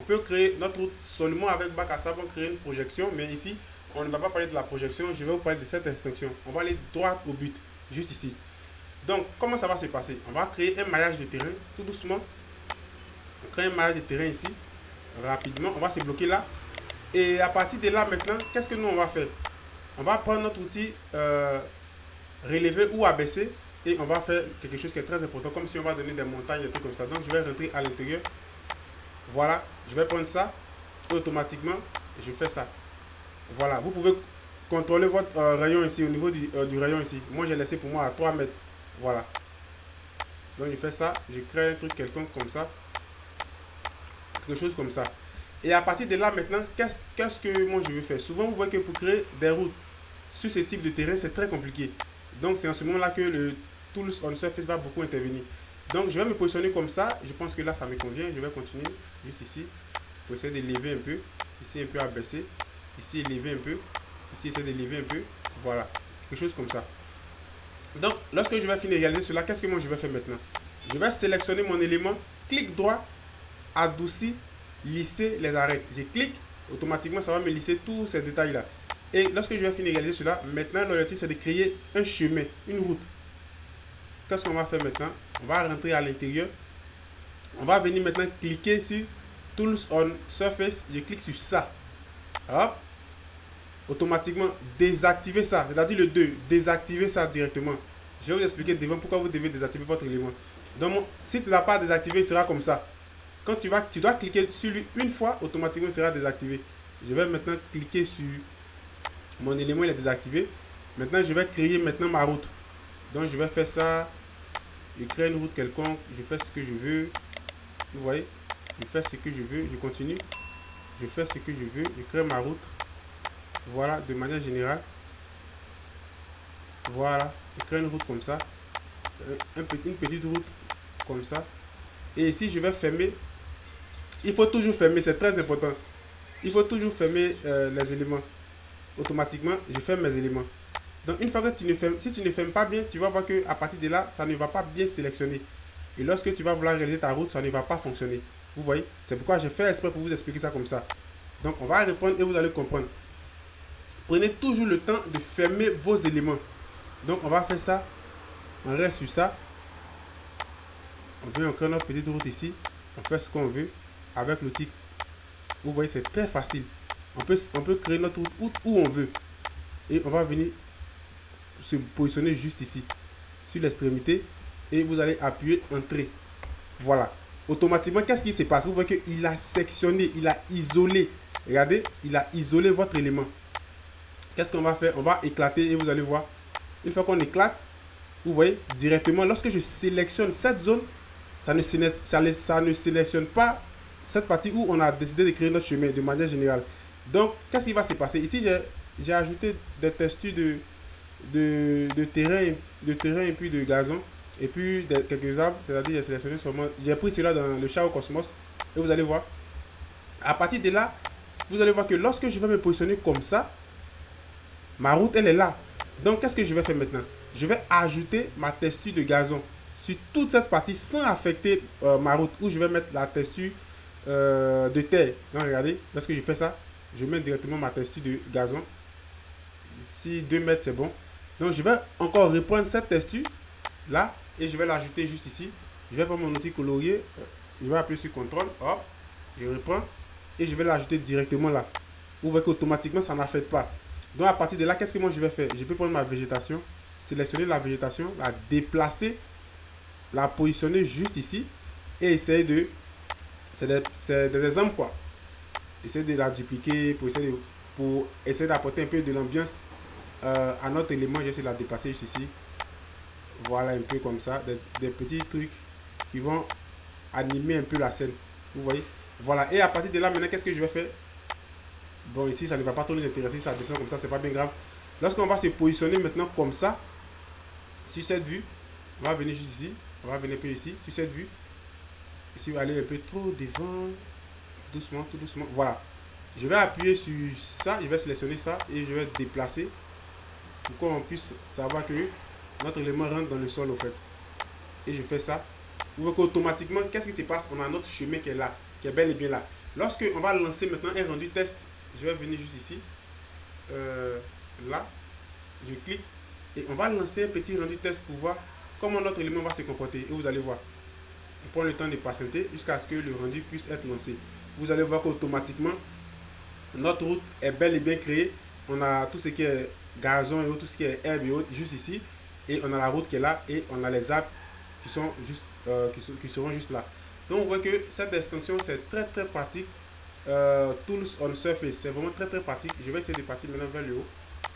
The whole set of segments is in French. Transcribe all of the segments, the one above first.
On peut créer notre route seulement avec bac à sable, créer une projection, mais ici, on ne va pas parler de la projection, je vais vous parler de cette instruction. On va aller droit au but, juste ici. Donc, comment ça va se passer? On va créer un maillage de terrain, tout doucement. On crée un maillage de terrain ici, rapidement. On va se bloquer là. Et à partir de là, maintenant, qu'est-ce que nous, on va faire? On va prendre notre outil relever ou abaisser et on va faire quelque chose qui est très important, comme si on va donner des montagnes, des trucs comme ça. Donc, je vais rentrer à l'intérieur. Voilà, je vais prendre ça et automatiquement, je fais ça. Voilà, vous pouvez contrôler votre rayon ici, au niveau du rayon ici. Moi, j'ai laissé pour moi à 3 mètres. Voilà. Donc, je fais ça, je crée un truc quelconque comme ça. Quelque chose comme ça. Et à partir de là, maintenant, qu'est-ce que moi je veux faire? Souvent, vous voyez que pour créer des routes sur ce type de terrain, c'est très compliqué. Donc, c'est en ce moment-là que le Tools on Surface va beaucoup intervenir. Donc, je vais me positionner comme ça. Je pense que là, ça me convient. Je vais continuer juste ici pour essayer de lever un peu. Ici, un peu abaisser. Ici, lever un peu. Ici, essayer de lever un peu. Voilà. Quelque chose comme ça. Donc, lorsque je vais finir de réaliser cela, qu'est-ce que moi je vais faire maintenant? Je vais sélectionner mon élément, clic droit, adoucir, lisser les arêtes. Je clique, automatiquement ça va me lisser tous ces détails là. Et lorsque je vais finir de réaliser cela, maintenant l'objectif c'est de créer un chemin, une route. Qu'est-ce qu'on va faire maintenant? On va rentrer à l'intérieur. On va venir maintenant cliquer sur Tools on Surface. Je clique sur ça. Hop. Automatiquement désactiver ça, c'est-à-dire le 2, désactiver ça directement. Je vais vous expliquer devant pourquoi vous devez désactiver votre élément. Donc, si tu ne l'as pas désactivé, il sera comme ça. Quand tu dois cliquer sur lui une fois, automatiquement il sera désactivé. Je vais maintenant cliquer sur mon élément, il est désactivé. Maintenant, je vais créer maintenant ma route. Donc, je vais faire ça. Je crée une route quelconque. Je fais ce que je veux. Vous voyez, je fais ce que je veux. Je continue. Je fais ce que je veux. Je crée ma route. Voilà, de manière générale. Voilà, je crée une route comme ça. Une petite route comme ça. Et ici, je vais fermer. Il faut toujours fermer, c'est très important. Il faut toujours fermer les éléments. Automatiquement, je ferme mes éléments. Donc, une fois que tu ne fermes, si tu ne fermes pas bien, tu vas voir qu'à partir de là, ça ne va pas bien sélectionner. Et lorsque tu vas vouloir réaliser ta route, ça ne va pas fonctionner. Vous voyez, c'est pourquoi j'ai fait exprès pour vous expliquer ça comme ça. Donc, on va répondre et vous allez comprendre. Prenez toujours le temps de fermer vos éléments. Donc, on va faire ça. On reste sur ça. On vient encore notre petite route ici. On fait ce qu'on veut avec l'outil. Vous voyez, c'est très facile. On peut créer notre route où on veut. Et on va venir se positionner juste ici, sur l'extrémité. Et vous allez appuyer Entrée. Voilà. Automatiquement, qu'est-ce qui se passe? Vous voyez qu'il a sectionné, il a isolé. Regardez, il a isolé votre élément. Qu'est-ce qu'on va faire? On va éclater et vous allez voir. Une fois qu'on éclate, vous voyez directement, lorsque je sélectionne cette zone, ça ne sélectionne pas cette partie où on a décidé de créer notre chemin de manière générale. Donc, qu'est-ce qui va se passer? Ici, j'ai ajouté des textures de terrain et puis de gazon. Et puis quelques arbres, c'est-à-dire j'ai sélectionné seulement. J'ai pris cela dans le chat au cosmos. Et vous allez voir. À partir de là, vous allez voir que lorsque je vais me positionner comme ça, ma route, elle est là. Donc, qu'est-ce que je vais faire maintenant? Je vais ajouter ma texture de gazon sur toute cette partie sans affecter ma route. Où je vais mettre la texture de terre. Donc, regardez, lorsque je fais ça, je mets directement ma texture de gazon. Ici, 2 mètres, c'est bon. Donc, je vais encore reprendre cette texture là et je vais l'ajouter juste ici. Je vais prendre mon outil colorier. Je vais appuyer sur CTRL. Hop, je reprends et je vais l'ajouter directement là. Vous voyez qu'automatiquement, ça n'affecte pas. Donc, à partir de là, qu'est-ce que moi je vais faire? Je peux prendre ma végétation, sélectionner la végétation, la déplacer, la positionner juste ici et essayer de. C'est des exemples quoi. Essayer de la dupliquer pour essayer d'apporter un peu de l'ambiance à notre élément. J'essaie de la déplacer juste ici. Voilà, un peu comme ça. Des petits trucs qui vont animer un peu la scène. Vous voyez? Voilà. Et à partir de là, maintenant, qu'est-ce que je vais faire? Bon, ici, ça ne va pas trop nous intéresser, ça descend comme ça, c'est pas bien grave. Lorsqu'on va se positionner maintenant comme ça, sur cette vue, on va venir juste ici, on va venir un peu ici, sur cette vue. Ici, on va aller un peu trop devant, doucement, tout doucement. Voilà. Je vais appuyer sur ça, je vais sélectionner ça et je vais déplacer pour qu'on puisse savoir que notre élément rentre dans le sol, au fait. Et je fais ça. Vous voyez qu'automatiquement, qu'est-ce qui se passe? On a notre chemin qui est là, qui est bel et bien là. Lorsque on va lancer maintenant un rendu test, je vais venir juste ici, là, je clique et on va lancer un petit rendu test pour voir comment notre élément va se comporter. Et vous allez voir, on prend le temps de patienter jusqu'à ce que le rendu puisse être lancé. Vous allez voir qu'automatiquement, notre route est bel et bien créée. On a tout ce qui est gazon et autres, tout ce qui est herbe et autres, juste ici. Et on a la route qui est là et on a les arbres qui sont juste, qui seront juste là. Donc on voit que cette extension c'est très très pratique. Tools on Surface, c'est vraiment très très pratique. Je vais essayer de partir maintenant vers le haut,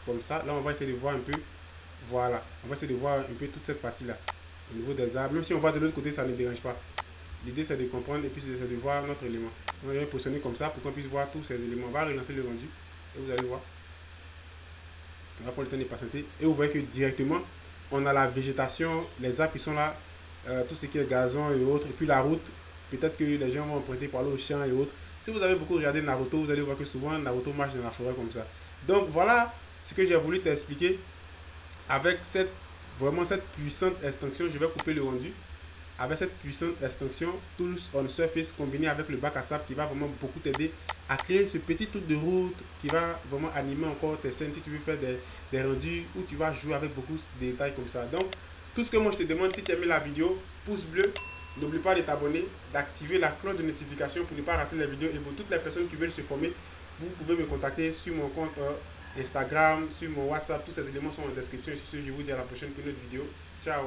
comme ça. Là on va essayer de voir un peu, voilà, on va essayer de voir un peu toute cette partie là, au niveau des arbres. Même si on va de l'autre côté, ça ne dérange pas. L'idée c'est de comprendre et puis c'est de voir notre élément. Donc je vais positionner comme ça pour qu'on puisse voir tous ces éléments. On va relancer le rendu et vous allez voir. On va prendre le temps de patienter et vous voyez que directement on a la végétation, les arbres qui sont là, tout ce qui est gazon et autres, et puis la route. Peut-être que les gens vont emprunter par là au champ et autres. Si vous avez beaucoup regardé Naruto, vous allez voir que souvent Naruto marche dans la forêt comme ça. Donc voilà ce que j'ai voulu t'expliquer avec vraiment cette puissante extension. Je vais couper le rendu. Avec cette puissante extension Tools on Surface combiné avec le bac à sable qui va vraiment beaucoup t'aider à créer ce petit truc de route qui va vraiment animer encore tes scènes si tu veux faire des rendus où tu vas jouer avec beaucoup de détails comme ça. Donc tout ce que moi je te demande, si tu as aimé la vidéo, pouce bleu, n'oublie pas de t'abonner, d'activer la cloche de notification pour ne pas rater les vidéos. Et pour toutes les personnes qui veulent se former, vous pouvez me contacter sur mon compte Instagram, sur mon WhatsApp. Tous ces éléments sont en description. Et sur ce, je vous dis à la prochaine pour une autre vidéo. Ciao.